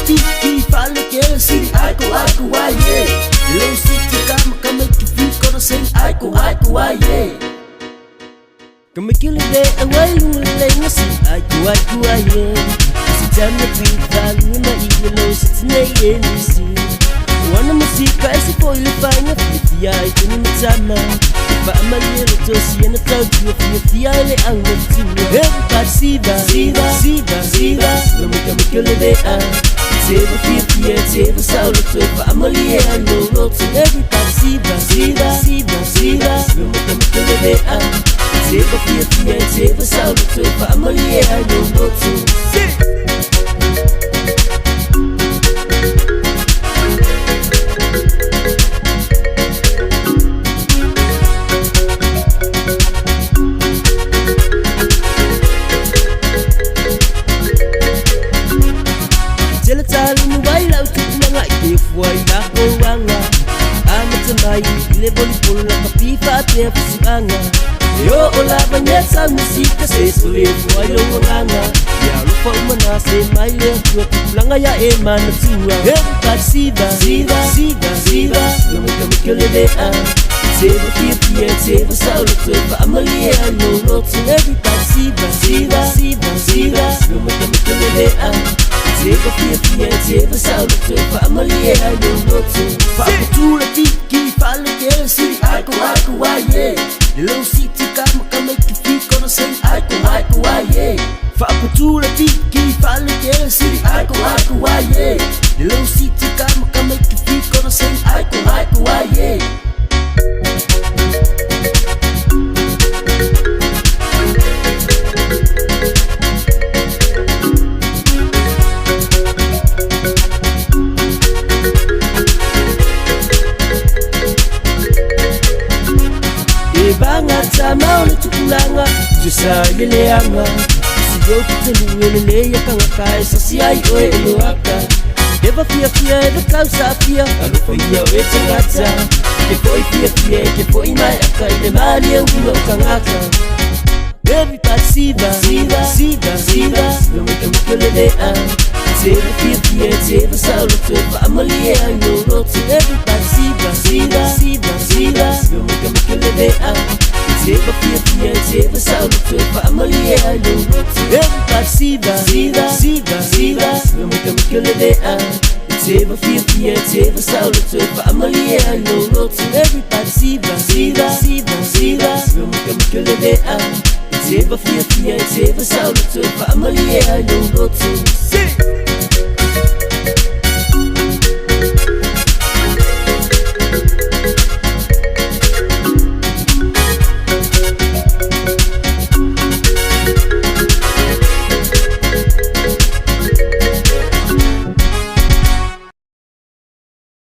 piki fala que assim aiko aie. Low city come make you feel gonna sing aiko aie. Come make you live away you see aiko aie. Si jam na pink fala na low city na see. Wana musika esi poilifanya fifia ito ni mtama Faamalielo tosi ya nataukiwa fifia ile angotua Everybody siva Lumika mikolelea Teva fifia, teva saulo toe Faamalielo roto Everybody siva Lumika mikolelea Teva fifia, teva saulo toe Faamalielo roto Jela tali ni waila ututu nga ikefu waila kowanga Amatamai ile volleyball la kapifa tefu sianga Yo ola banyesa musika sesu lefu wailo wanganga Ya lupa umana se maile Kwa tupulanga ya ema na tuwa Everybody siva Lumika mikolelea Teva fifia, teva saulo toe Faamalielo roto Everybody siva Lumika mikolelea Teva fifia, teva saulo toe Faamalielo roto Fakutura tiki fala que assim aiko aie. Low city come make you feel gonna sing aiko aie. Fakutura tiki fala que assim aiko aie. Low city come make you feel gonna sing aiko aie. Banga tama ule tukulanga Jusa yeleanga Siyo kuteluelele ya kangakai Sasi ai oe eloaka Eva fia eva kausa fia Alufa ia oe tangata Kefoi fia kefoi mai aka Ile mali ya ulo kangaka Everybody siva Lumika mikolelea Teva fia, teva saulo toe Faamalielo roto Everybody siva Lumika mikolelea Teva fifia, teva saulo toe Faamalielo roto Everybody siva Lumika mikolelea Teva fifia, teva saulo toe Faamalielo roto Everybody siva Lumika mikolelea Teva fifia, teva saulo toe Faamalielo roto